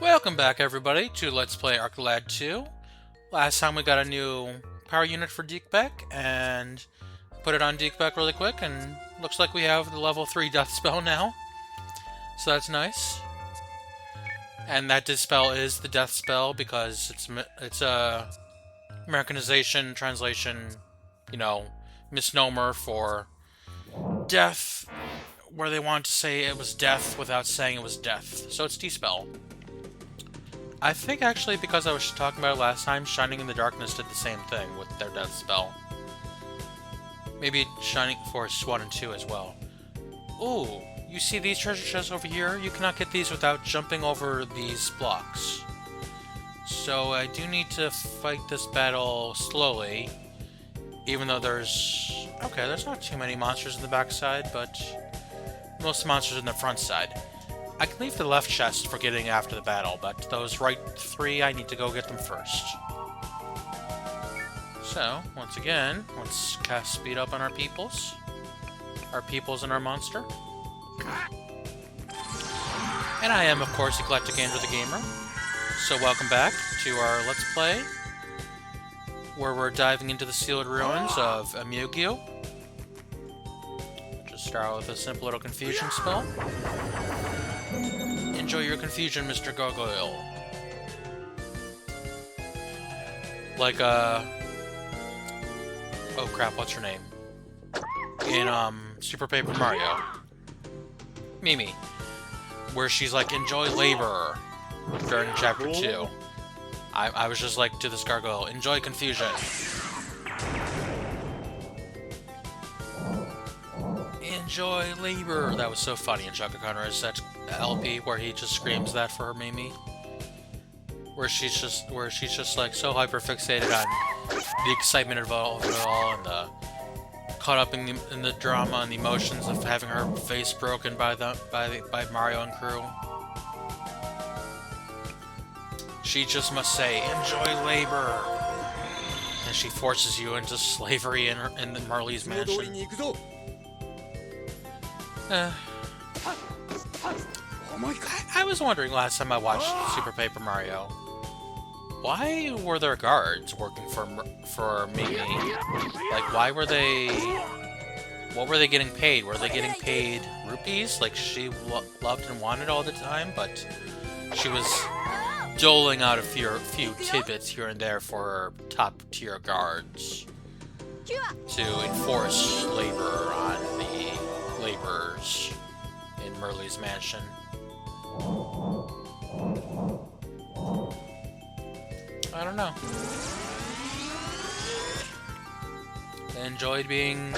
Welcome back, everybody, to Let's Play Arcalad 2. Last time we got a new power unit for Deekbeck, and put it on Deekbeck really quick, and looks like we have the level 3 death spell now. So that's nice. And that dispel is the death spell because it's a Americanization, translation, misnomer for death, where they want to say it was death without saying it was death. So it's dispel. I think actually because I was talking about it last time, Shining in the Darkness did the same thing with their death spell. Maybe Shining Force 1 and 2 as well. Ooh, you see these treasure chests over here? You cannot get these without jumping over these blocks. So I do need to fight this battle slowly, even though there's not too many monsters in the backside, but most monsters in the front side. I can leave the left chest for getting after the battle, but those right three, I need to go get them first. So, once again, let's cast speed up on our peoples. Our peoples and our monster. And I am, of course, EclecticAndrew the Gamer. So welcome back to our Let's Play, where we're diving into the sealed ruins of Amugio. Just start out with a simple little confusion spell. Enjoy your confusion, Mr. Gargoyle. Like, oh crap, what's her name? In, Super Paper Mario. Mimi. Where she's like, enjoy labor during Chapter 2. I was just like, to this gargoyle, enjoy confusion. Enjoy labor. That was so funny in Chaka Connor's LP where he just screams that for her Mimi. Where she's just like so hyper fixated on the excitement of it all and caught up in the drama and the emotions of having her face broken by Mario and crew. She just must say, enjoy labor. And she forces you into slavery in the Marley's mansion. I was wondering last time I watched Super Paper Mario, why were there guards working for Mimi? Like, why were they... What were they getting paid? Were they getting paid rupees? Like, she loved and wanted all the time, but she was doling out a few tidbits here and there for her top-tier guards to enforce labor on the laborers in Merle's mansion. I don't know. They enjoyed being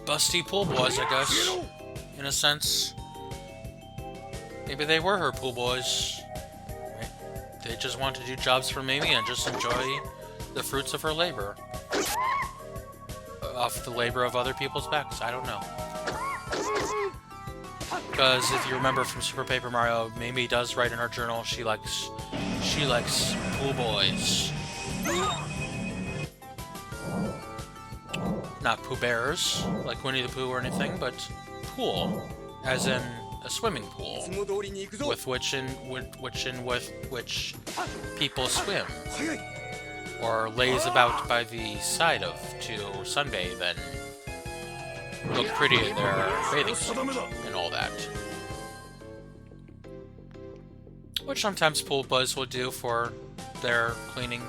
busty pool boys, I guess. In a sense. Maybe they were her pool boys. They just want to do jobs for Mimi and just enjoy the fruits of her labor. Off the labor of other people's backs. I don't know. Because if you remember from Super Paper Mario, Mimi does write in her journal she likes pool boys. Not Pooh Bears, like Winnie the Pooh or anything, but pool, as in a swimming pool, with which people swim, or lays about by the side of to sunbathe and look pretty in their bathing suit and all that. Which sometimes pool boys will do for their cleaning,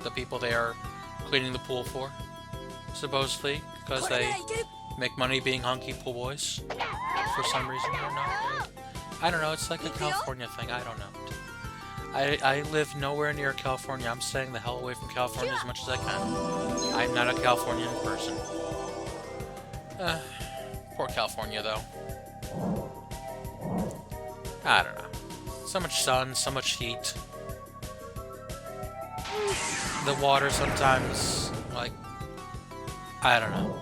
the people they are cleaning the pool for, supposedly, because they make money being hunky pool boys for some reason or not. I don't know, it's like a California thing, I don't know. I live nowhere near California. I'm staying the hell away from California as much as I can. I'm not a Californian person. Poor California, though. I don't know. So much sun, so much heat. The water sometimes, like, I don't know.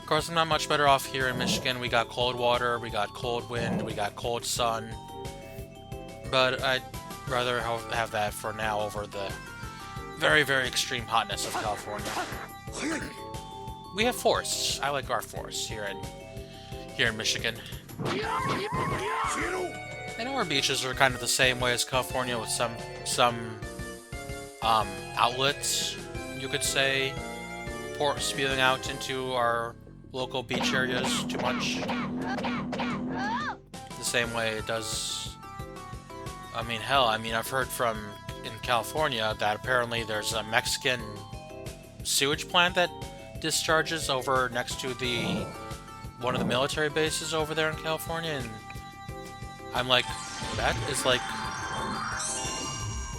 Of course, I'm not much better off here in Michigan. We got cold water, we got cold wind, we got cold sun. But I'd rather have that for now over the very, very extreme hotness of California. We have forests. I like our forests here in Michigan. I know our beaches are kind of the same way as California, with some outlets, you could say, spewing out into our local beach areas too much. The same way it does. I mean, hell, I've heard in California that apparently there's a Mexican sewage plant that discharges over next to one of the military bases over there in California, and I'm like, that is like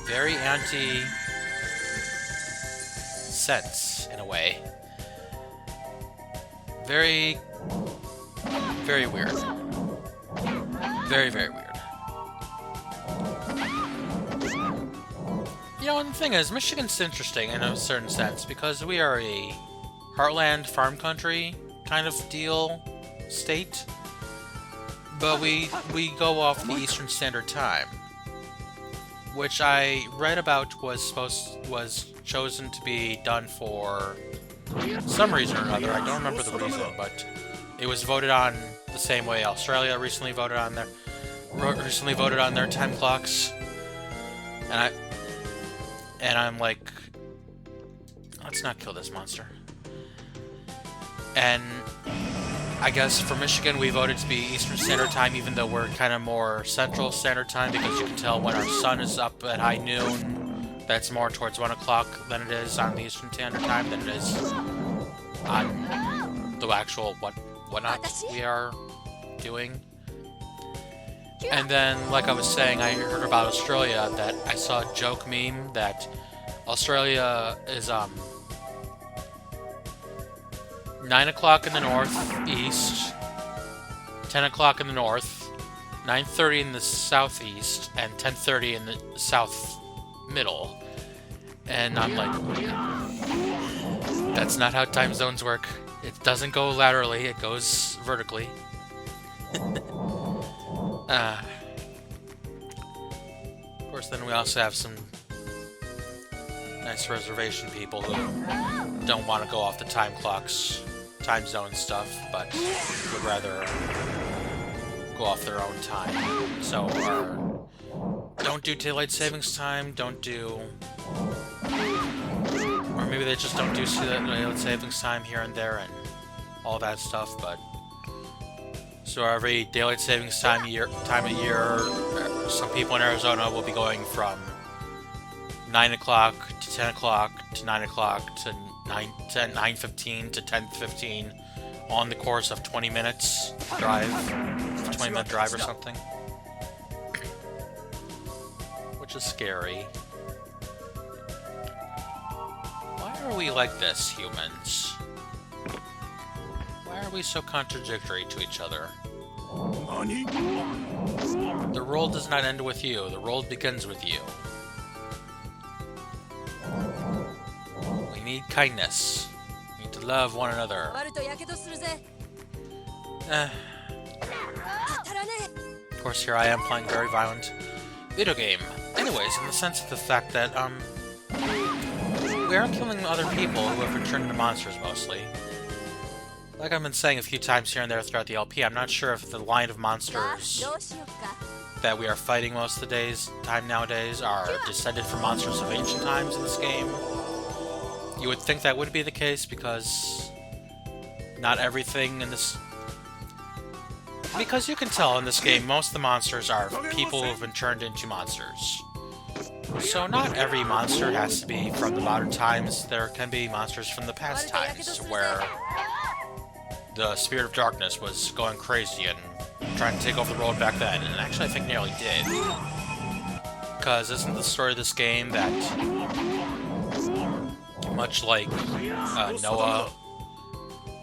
very anti-sense in a way. Very, very weird. Very, very weird. You know, and the thing is, Michigan's interesting in a certain sense because we are a heartland farm country kind of deal state, but we go off the Eastern Standard Time, which I read about was chosen to be done for some reason or another. I don't remember the reason, but it was voted on the same way Australia recently voted on their time clocks, and I'm like, let's not kill this monster. And I guess for Michigan, we voted to be Eastern Standard Time, even though we're kind of more Central Standard Time, because you can tell when our sun is up at high noon, that's more towards 1 o'clock than it is on the Eastern Standard Time than it is on the actual whatnot we are doing. And then, like I was saying, I heard about Australia, that I saw a joke meme that Australia is 9 o'clock in the northeast, 10 o'clock in the north, 9:30 in the southeast, and 10:30 in the south middle. And I'm like, that's not how time zones work. It doesn't go laterally, it goes vertically. Of course, then we also have some nice reservation people who don't want to go off the time zone stuff, but would rather go off their own time. So, don't do daylight savings time, or maybe they just don't do daylight savings time here and there and all that stuff, but so every daylight savings time of year, some people in Arizona will be going from 9 o'clock to 10 o'clock to 9 o'clock to 9:15 to 10:15 on the course of 20 minutes drive, 20-minute drive or something. Which is scary. Why are we like this, humans? Why are we so contradictory to each other? The world does not end with you. The world begins with you. We need kindness. We need to love one another. Of course, here I am playing a very violent video game. Anyways, in the sense of the fact that, we are killing other people who have been turned into monsters, mostly. Like I've been saying a few times here and there throughout the LP, I'm not sure if the line of monsters that we are fighting most of the time nowadays are descended from monsters of ancient times in this game. You would think that would be the case, because not everything in this... Because you can tell in this game, most of the monsters are people who have been turned into monsters. So not every monster has to be from the modern times. There can be monsters from the past times, where the Spirit of Darkness was going crazy and trying to take over the world back then, and actually I think nearly did. Because isn't the story of this game that, much like Noah,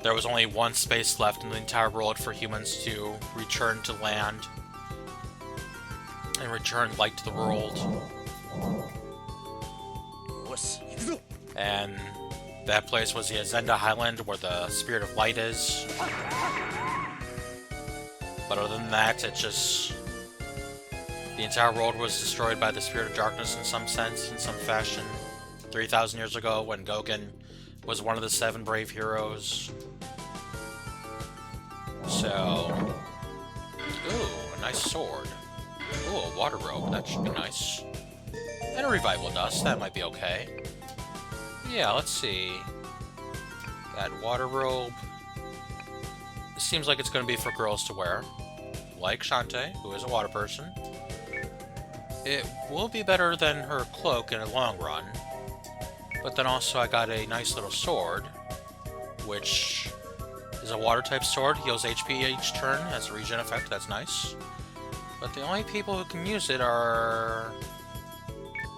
there was only one space left in the entire world for humans to return to land and return light to the world? And that place was the Azenda Highland, where the Spirit of Light is. But other than that, it just... the entire world was destroyed by the Spirit of Darkness in some sense, in some fashion. 3,000 years ago, when Gaugen was one of the 7 brave heroes. So... ooh, a nice sword. Ooh, a water robe. That should be nice. And a revival dust. That might be okay. Yeah, let's see. That water robe. It seems like it's going to be for girls to wear. Like Shantae, who is a water person. It will be better than her cloak in the long run. But then also I got a nice little sword, which is a water-type sword. Heals HP each turn, has a regen effect. That's nice. But the only people who can use it are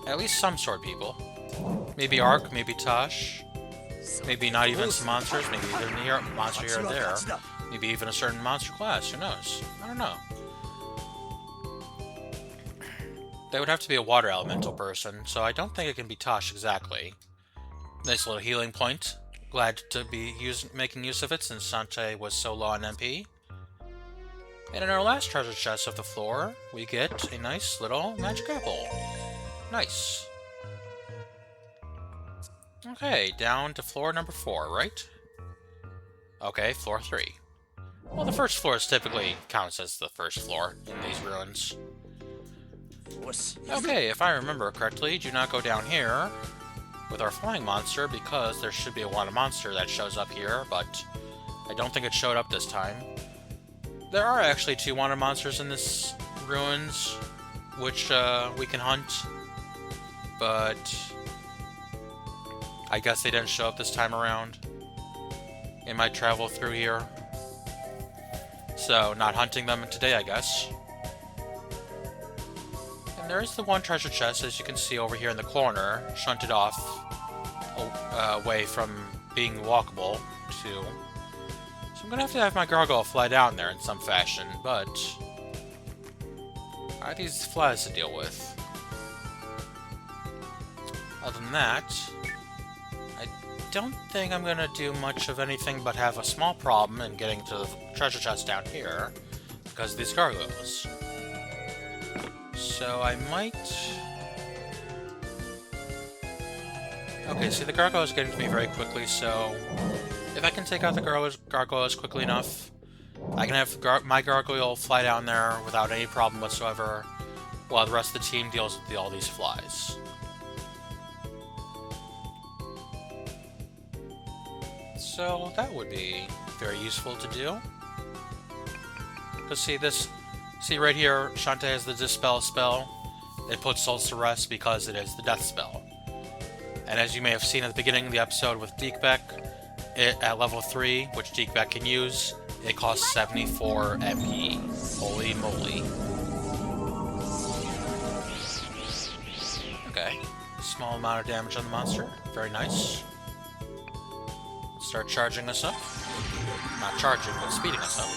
at least some sword people. Maybe Ark, maybe Tosh, maybe not even some monsters, maybe even a monster here or there. Maybe even a certain monster class, who knows? I don't know. They would have to be a water elemental person, so I don't think it can be Tosh exactly. Nice little healing point. Glad to be making use of it since Shantae was so low on MP. And in our last treasure chest of the floor, we get a nice little magic apple. Nice. Okay, down to floor number 4, right? Okay, floor 3. Well, the first floor typically counts as the first floor in these ruins. Okay, if I remember correctly, do not go down here with our flying monster because there should be a wanted monster that shows up here, but I don't think it showed up this time. There are actually 2 wanted monsters in this ruins, which we can hunt, but I guess they didn't show up this time around in my travel through here. So, not hunting them today, I guess. And there is the one treasure chest, as you can see over here in the corner, shunted off away from being walkable to... So I'm gonna have to have my gargoyle fly down there in some fashion, but... I have these flies to deal with. Other than that, I don't think I'm gonna do much of anything but have a small problem in getting to the treasure chest down here because of these gargoyles. So I might... Okay, see, the gargoyle is getting to me very quickly, so if I can take out the gargoyles quickly enough, I can have my gargoyle fly down there without any problem whatsoever, while the rest of the team deals with all these flies. So that would be very useful to do. Because see right here, Shantae has the Dispel spell. It puts souls to rest because it is the death spell. And as you may have seen at the beginning of the episode with Deekbeck, at level 3, which Deekbeck can use, it costs 74 MP. Holy moly. Okay. Small amount of damage on the monster. Very nice. Start charging us up. Not charging, but speeding us up.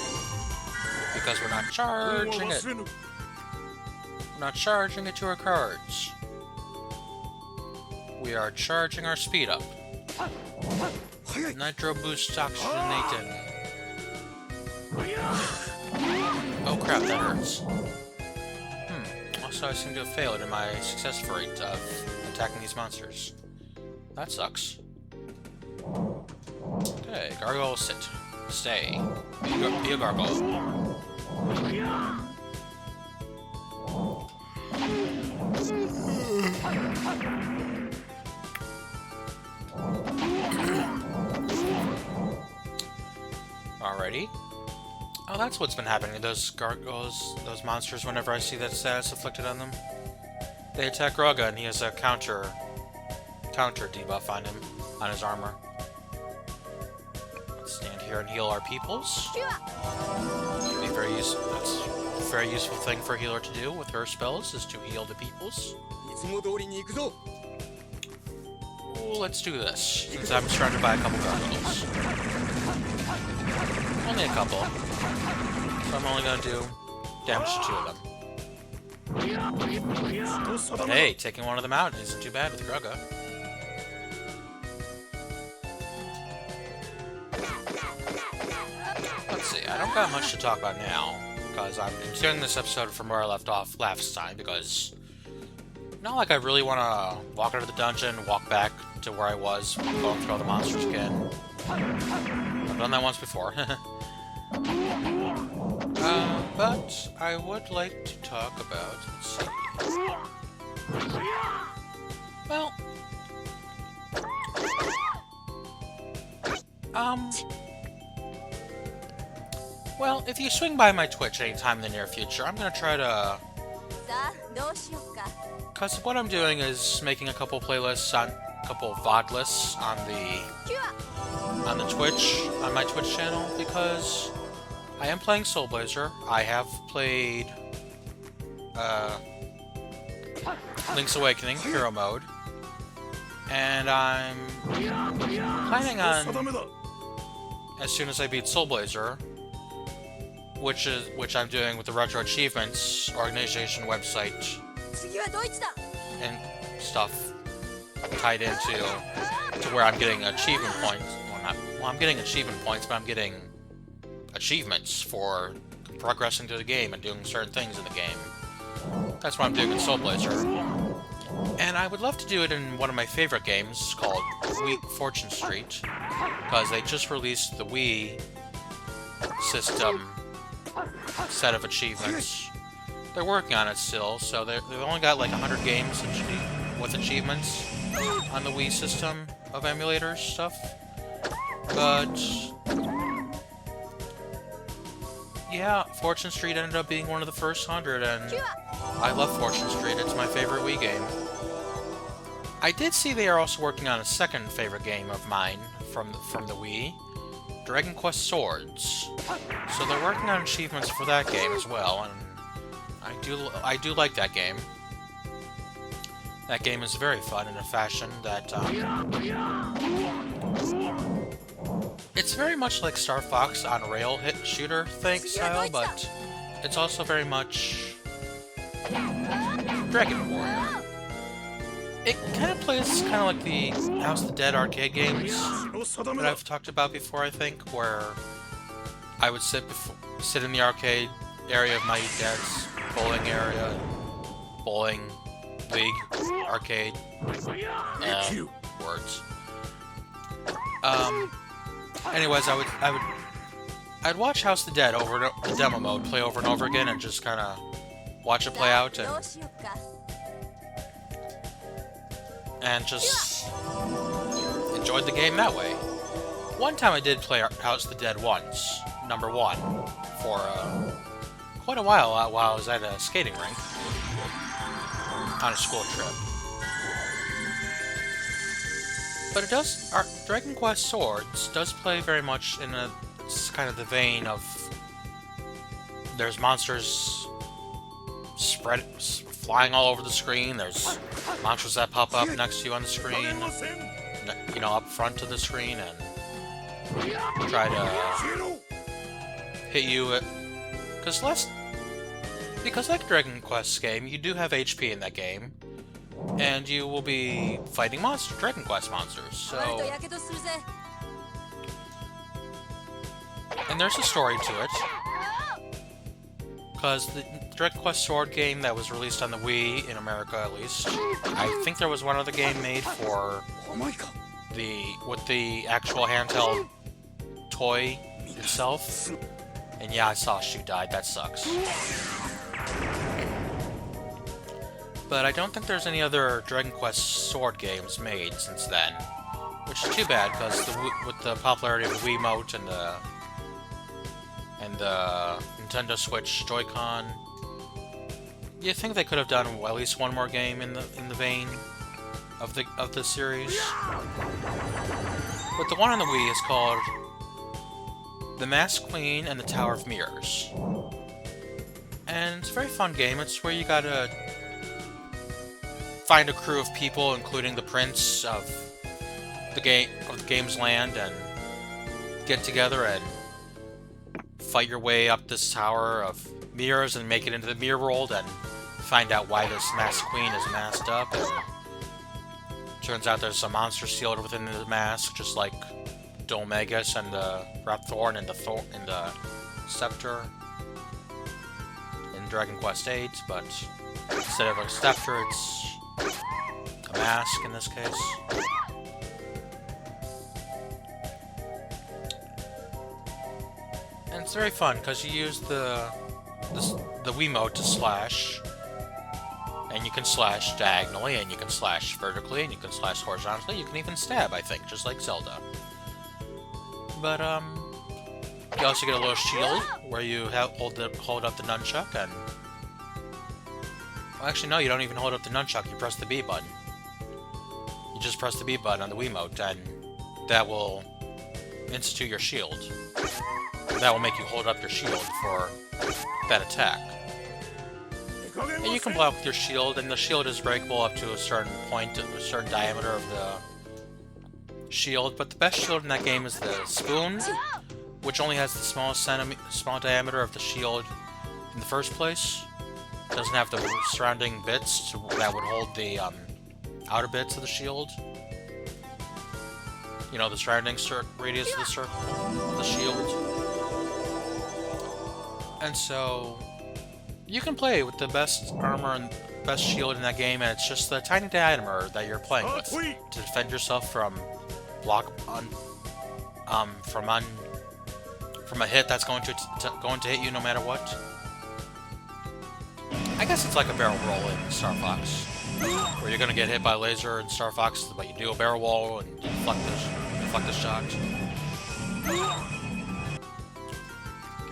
Because we're not charging it. We're not charging it to our cards. We are charging our speed up. Nitro boost oxygenating. Oh crap, that hurts. Also, I seem to have failed in my success rate of attacking these monsters. That sucks. Okay, gargoyle, sit. Stay. Be a gargoyle. Alrighty. Oh, that's what's been happening to those gargoyles, those monsters, whenever I see that status afflicted on them. They attack Raga, and he has a counter debuff on him, on his armor. Let's stand here and heal our peoples. Be very useful. That's a very useful thing for a healer to do with her spells, is to heal the peoples. Ooh, let's do this, since I'm surrounded by a couple gargoyles. Only a couple. So I'm only going to do damage to 2 of them. But hey, taking one of them out isn't too bad with Grugga. Let's see, I don't got much to talk about now, because I'm continuing this episode from where I left off last time, because not like I really want to walk out of the dungeon, walk back to where I was, going through all the monsters again. I've done that once before. But I would like to talk about, let's see. Well, um, well, if you swing by my Twitch anytime in the near future, I'm gonna try to, because what I'm doing is making a couple playlists on, a couple VOD lists on the Twitch, on my Twitch channel, because I am playing Soul Blazer. I have played, Link's Awakening, Hero Mode, and I'm planning on, as soon as I beat Soul Blazer, which I'm doing with the Retro Achievements organization website and stuff tied into where I'm getting achievement points. Well, I'm getting achievement points, but I'm getting achievements for progressing through the game and doing certain things in the game. That's what I'm doing in Soul Blazer. And I would love to do it in one of my favorite games called Wii Fortune Street, because they just released the Wii system set of achievements. They're working on it still, so they've only got like 100 games with achievements on the Wii system of emulators stuff. But yeah, Fortune Street ended up being one of the first 100, and I love Fortune Street. It's my favorite Wii game. I did see they are also working on a second favorite game of mine from the Wii, Dragon Quest Swords. So they're working on achievements for that game as well, and I do like that game. That game is very fun in a fashion that it's very much like Star Fox on rail hit shooter style, but it's also very much Dragon Warrior. It kind of plays kind of like the House of the Dead arcade games that I've talked about before, I think, where I would sit in the arcade area of my dad's bowling area, bowling league, arcade, words. Anyways, I'd watch House of the Dead over the demo mode, play over and over again, and just kind of watch it play out and just enjoyed the game that way. One time I did play House of the Dead once, number 1, for quite a while while I was at a skating rink on a school trip. But it does, Dragon Quest Swords does play very much in it's kind of the vein of, there's monsters flying all over the screen, there's monsters that pop up next to you on the screen, you know, up front of the screen, and try to hit you because like Dragon Quest game, you do have HP in that game, and you will be fighting Dragon Quest monsters, so... And there's a story to it, because the Dragon Quest Sword game that was released on the Wii, in America at least, I think there was one other game made for with the actual handheld toy itself, and yeah, I saw Shu died, that sucks. But I don't think there's any other Dragon Quest Sword games made since then, which is too bad, because with the popularity of the Wiimote and the Nintendo Switch Joy-Con, you think they could have done at least one more game in the vein of the series. But the one on the Wii is called The Masked Queen and the Tower of Mirrors, and it's a very fun game. It's where you gotta find a crew of people, including the prince of the game's land, and get together and fight your way up this tower of mirrors and make it into the mirror world and find out why this masked queen is masked up. And turns out there's a monster sealed within the mask, just like Dolmegus and the Rapthorn and the Scepter in Dragon Quest VIII, but instead of a scepter, it's a mask in this case. And it's very fun because you use the Wiimote to slash, and you can slash diagonally, and you can slash vertically, and you can slash horizontally. You can even stab, I think, just like Zelda. But you also get a little shield where you hold up the nunchuck, and well, actually no, you don't even hold up the nunchuck. You press the B button. You just press the B button on the Wiimote, and that will institute your shield. That will make you hold up your shield for that attack. And you can block with your shield, and the shield is breakable up to a certain point, a certain diameter of the shield. But the best shield in that game is the spoon, which only has the small diameter of the shield in the first place. It doesn't have the surrounding bits that would hold the outer bits of the shield. You know, the surrounding radius of the circle of the shield. And so you can play with the best armor and best shield in that game, and it's just the tiny diameter that you're playing with to defend yourself from from a hit that's going to hit you no matter what. I guess it's like a barrel roll in Star Fox, where you're gonna get hit by a laser in Star Fox, but you do a barrel roll and deflect the shot.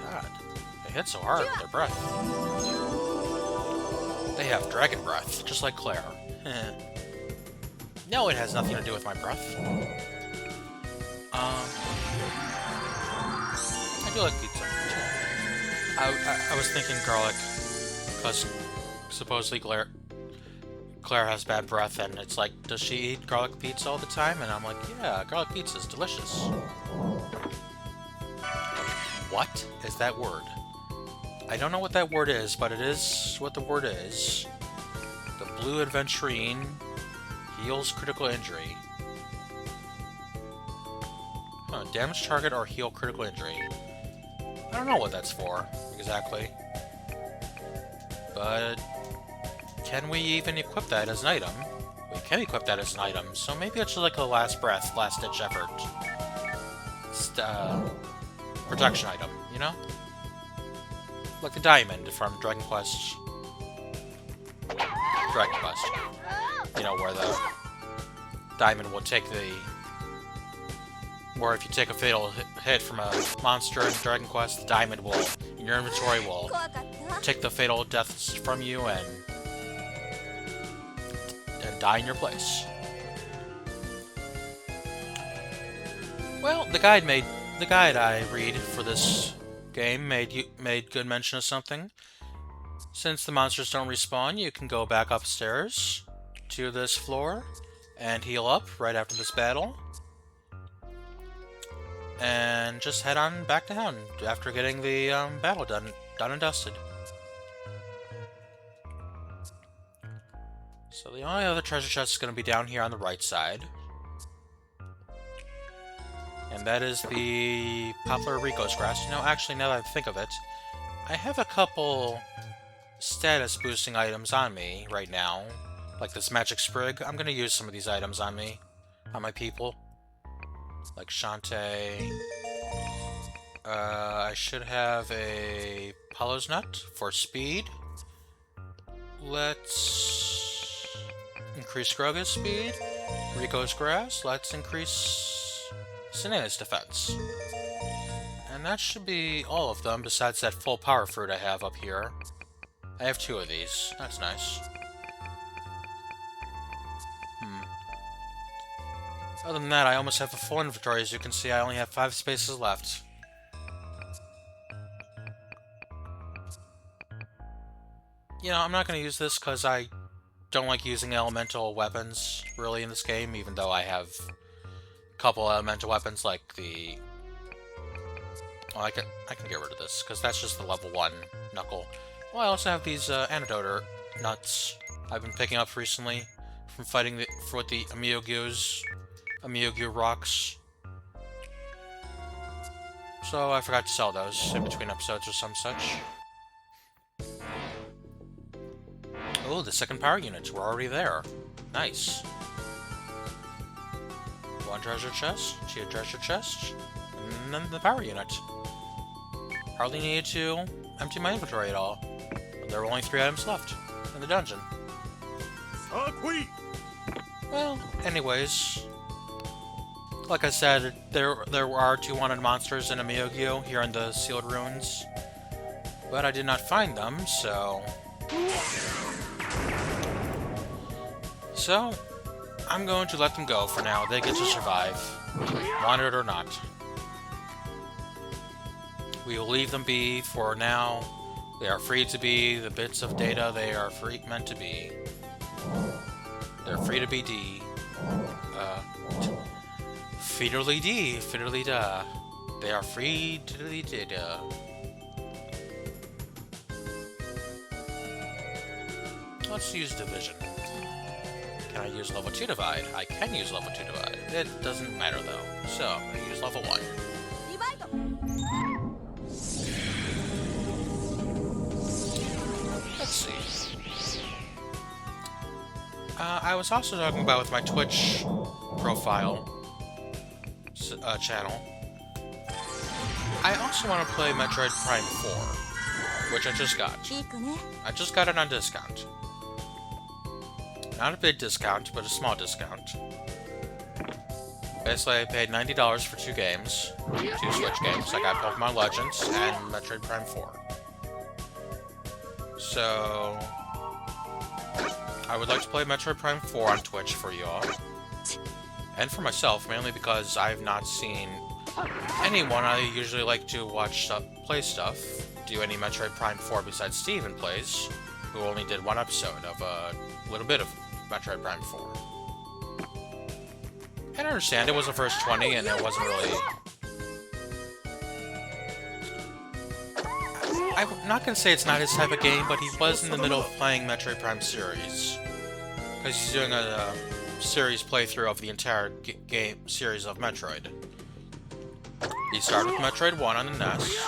God, they hit so hard with their breath. They have dragon breath, just like Claire. No, it has nothing to do with my breath. I do like pizza. I was thinking garlic, because supposedly Claire has bad breath, and it's like, does she eat garlic pizza all the time? And I'm like, yeah, garlic pizza is delicious. What is that word? I don't know what that word is, but it is what the word is. The blue adventurine heals critical injury. Huh, damage target or heal critical injury. I don't know what that's for, exactly. But can we even equip that as an item? We can equip that as an item, so maybe it's just like a last breath, last-ditch effort. Protection item, you know? Like the diamond from Dragon Quest. You know, where the diamond will take the... Where if you take a fatal hit from a monster in Dragon Quest, the diamond will, in your inventory, will take the fatal deaths from you and die in your place. Well, the guide I read for this game made good mention of something. Since the monsters don't respawn, you can go back upstairs to this floor and heal up right after this battle. And just head on back to town after getting the battle done and dusted. So the only other treasure chest is going to be down here on the right side. And that is the Poplar Rico's Grass. You know, actually, now that I think of it, I have a couple status boosting items on me right now. Like this Magic Sprig. I'm going to use some of these items on me. On my people. Like Shantae. I should have a Palos Nut for speed. Let's increase Groga's speed. Rico's Grass. Let's increase Sinea's defense. And that should be all of them, besides that full power fruit I have up here. I have 2 of these. That's nice. Other than that, I almost have a full inventory. As you can see, I only have 5 spaces left. You know, I'm not going to use this because I don't like using elemental weapons, really, in this game, even though I have a couple elemental weapons, like the... Oh, I can get rid of this, because that's just the level 1 knuckle. Well, I also have these antidote nuts I've been picking up recently from fighting with the Amiogu rocks. So I forgot to sell those in between episodes or some such. Oh, the second power units were already there. Nice. 1 treasure chest, 2 treasure chests, and then the power unit. hardly needed to empty my inventory at all. There were only 3 items left in the dungeon. Well, anyways, like I said, there are 2 wanted monsters in Amiyogyo here in the Sealed Ruins, but I did not find them, so I'm going to let them go for now. They get to survive, wanted or not. We will leave them be for now. They are free to be the bits of data they are meant to be. They're free to be D. Fiddly D, fiddly da. They are free to be data. Let's use division. Can I use level 2 divide? I can use level 2 divide. It doesn't matter though. So, I'm going to use level 1. Let's see. I was also talking about with my Twitch profile channel. I also want to play Metroid Prime 4, which I just got. I just got it on discount. Not a big discount, but a small discount. Basically, I paid $90 for 2 games. 2 Switch games. I got Pokemon Legends and Metroid Prime 4. So I would like to play Metroid Prime 4 on Twitch for you all. And for myself, mainly because I have not seen anyone I usually like to watch play stuff do any Metroid Prime 4 besides Steven plays, who only did 1 episode of a little bit of Metroid Prime 4. And I understand it was the first 20 and it wasn't really... I'm not going to say it's not his type of game, but he was in the middle of playing Metroid Prime series. Because he's doing a series playthrough of the entire game series of Metroid. He started with Metroid 1 on the NES,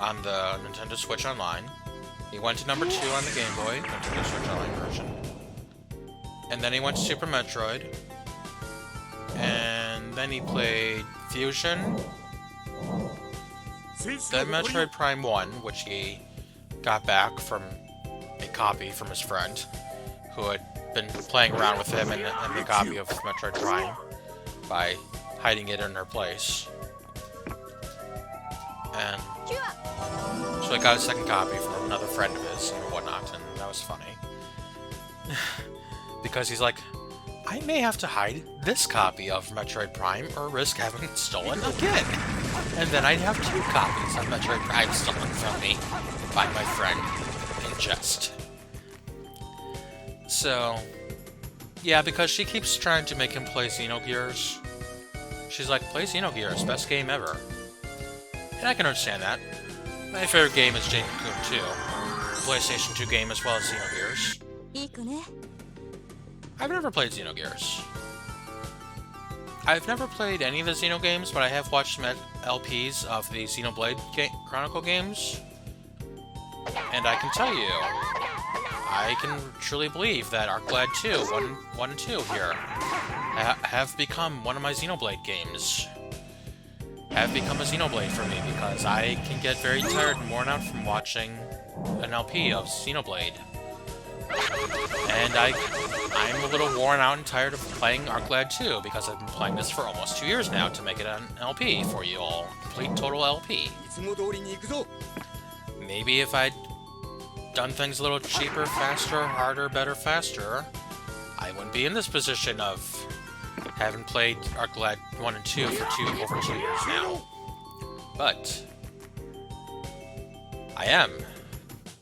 on the Nintendo Switch Online. He went to number 2 on the Game Boy, Nintendo Switch Online version. And then he went to Super Metroid. And then he played Fusion. Then Metroid Prime 1, which he got back from a copy from his friend, who had been playing around with him and the copy of Metroid Prime by hiding it in her place. And so I got a second copy from another friend of his and whatnot, and that was funny. Because he's like, I may have to hide this copy of Metroid Prime or risk having it stolen again. And then I'd have 2 copies of Metroid Prime stolen from me by my friend in jest. So, yeah, because she keeps trying to make him play Xenogears. She's like, play Xenogears, best game ever. And I can understand that. My favorite game is Jade-kun 2. PlayStation 2 game as well as Xenogears. I've never played Xenogears. I've never played any of the Xeno games, but I have watched some LPs of the Xenoblade Chronicle games. And I can tell you, I can truly believe that Arclad 2, 1 and 2 here, have become one of my Xenoblade games. Have become a Xenoblade for me, because I can get very tired and worn out from watching an LP of Xenoblade. And I'm a little worn out and tired of playing Arclad 2, because I've been playing this for almost 2 years now to make it an LP for you all. Complete total LP. Maybe if I'd done things a little cheaper, faster, harder, better, faster, I wouldn't be in this position of having played Arclad 1 and 2 for over 2 years now. But I am.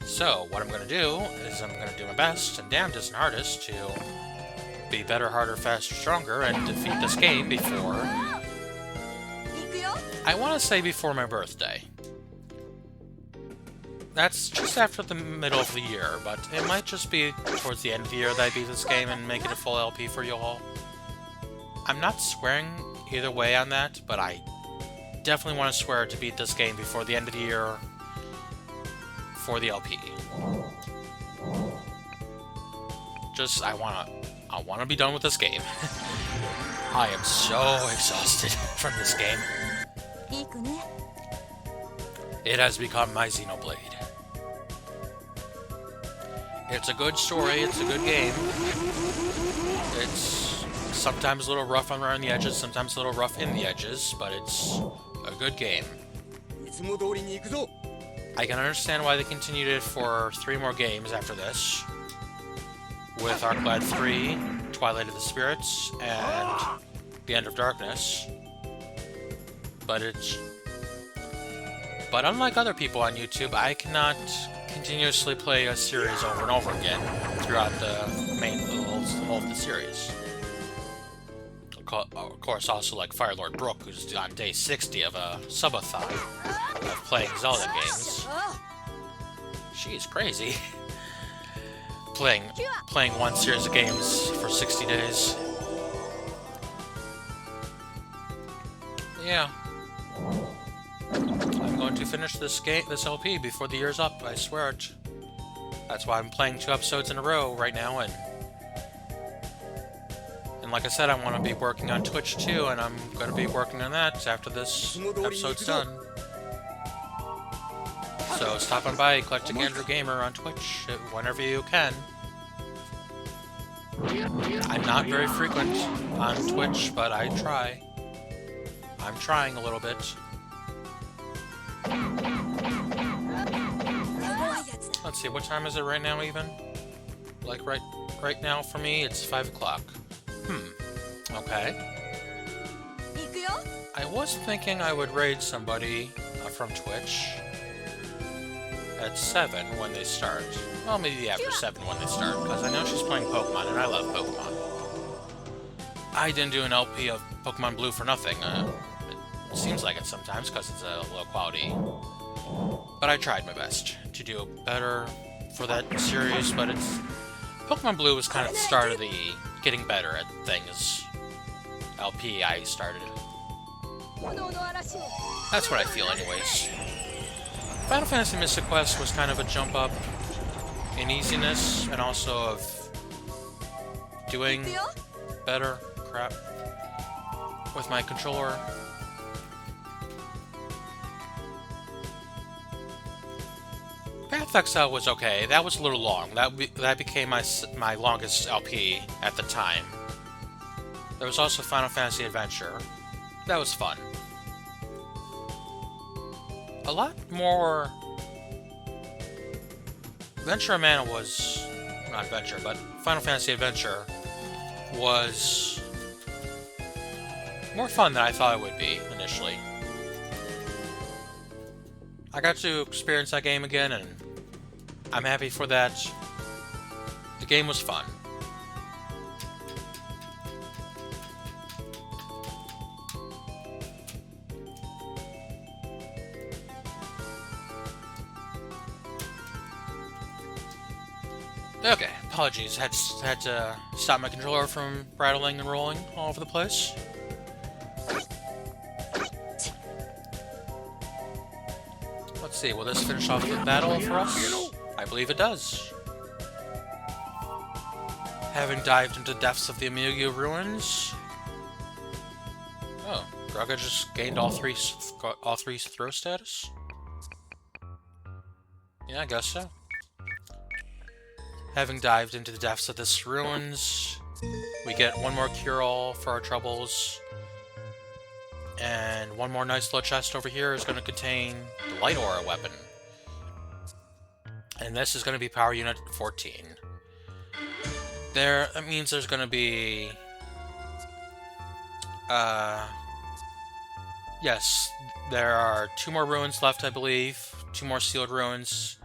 So, what I'm going to do is I'm going to do my best and damnedest and hardest to be better, harder, faster, stronger, and defeat this game before... I want to say before my birthday. That's just after the middle of the year, but it might just be towards the end of the year that I beat this game and make it a full LP for you all. I'm not swearing either way on that, but I definitely want to swear to beat this game before the end of the year for the LP. Just, I wanna be done with this game. I am so exhausted from this game. It has become my Xenoblade. It's a good story, it's a good game. It's sometimes a little rough around the edges, sometimes a little rough in the edges, but it's a good game. I can understand why they continued it for 3 more games after this. With Arclight 3, Twilight of the Spirits, and The End of Darkness. But unlike other people on YouTube, I cannot continuously play a series over and over again throughout the whole of the series. Of course, also like Firelord Brooke, who's on day 60 of a subathon of playing Zelda games. She's crazy. playing one series of games for 60 days. Yeah. I'm going to finish this LP before the year's up, I swear it. That's why I'm playing 2 episodes in a row right now, and like I said, I want to be working on Twitch too, and I'm going to be working on that after this episode's done. So stop on by EclecticAndrew Gamer on Twitch whenever you can. I'm not very frequent on Twitch, but I try. I'm trying a little bit. Let's see, what time is it right now even? Like right now for me, it's 5 o'clock. Okay. I was thinking I would raid somebody from Twitch at 7 when they start. Well, maybe after 7 when they start, because I know she's playing Pokemon, and I love Pokemon. I didn't do an LP of Pokemon Blue for nothing. It seems like it sometimes, because it's a low quality. But I tried my best to do better for that series, but Pokemon Blue was kind of the start of the getting better at things LP I started. That's what I feel anyways. Final Fantasy Mystic Quest was kind of a jump up in easiness, and also of doing better crap with my controller. Path of Exile was okay. That was a little long. That became my longest LP at the time. There was also Final Fantasy Adventure. That was fun. A lot more... Adventure Mana was... Not Adventure, but Final Fantasy Adventure was more fun than I thought it would be initially. I got to experience that game again, and I'm happy for that. The game was fun. Okay, apologies. Had to stop my controller from rattling and rolling all over the place. Let's see, will this finish off the battle for us? I believe it does. Having dived into the depths of the Amelia ruins... Oh, Graga just gained all three throw status? Yeah, I guess so. Having dived into the depths of this ruins, we get one more cure-all for our troubles. And one more nice little chest over here is going to contain the Light Aura weapon. And this is going to be Power Unit 14. That means there's going to be... Yes, there are 2 more ruins left, I believe. 2 more sealed ruins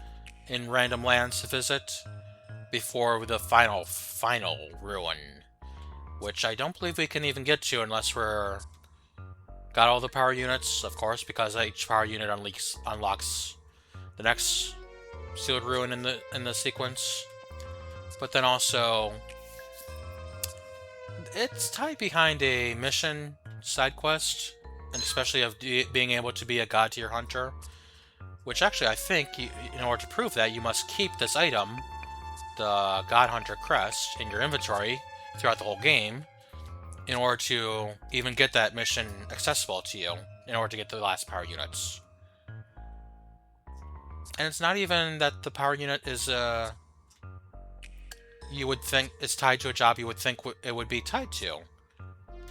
in random lands to visit before the final ruin. Which I don't believe we can even get to unless we're... Got all the power units, of course, because each power unit unlocks the next sealed ruin in the sequence. But then also, it's tied behind a mission side quest, and especially of being able to be a god tier hunter. Which actually, I think, in order to prove that, you must keep this item, the God Hunter crest, in your inventory throughout the whole game, in order to even get that mission accessible to you, in order to get the last power units. And it's not even that the power unit is, you would think it's tied to a job you would think it would be tied to.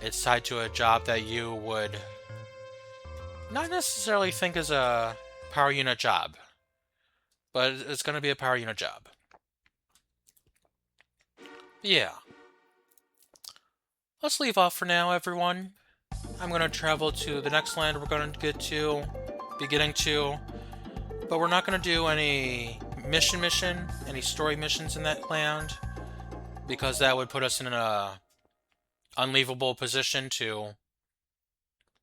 It's tied to a job that you would not necessarily think is a power unit job, but it's going to be a power unit job. Yeah. Let's leave off for now, everyone. I'm going to travel to the next land we're going to be getting to, but we're not going to do any any story missions in that land, because that would put us in an unleavable position to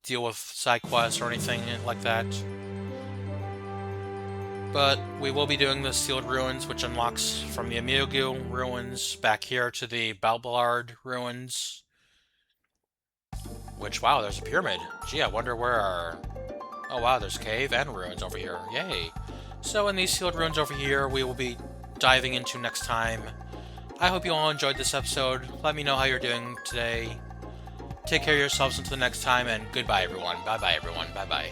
deal with side quests or anything like that. But we will be doing the Sealed Ruins, which unlocks from the Amigu Ruins back here to the Balbalard Ruins. Which, wow, there's a pyramid. Gee, I wonder where our... Oh wow, there's cave and ruins over here. Yay. So in these Sealed Ruins over here, we will be diving into next time. I hope you all enjoyed this episode. Let me know how you're doing today. Take care of yourselves until the next time, and goodbye, everyone. Bye-bye, everyone. Bye-bye.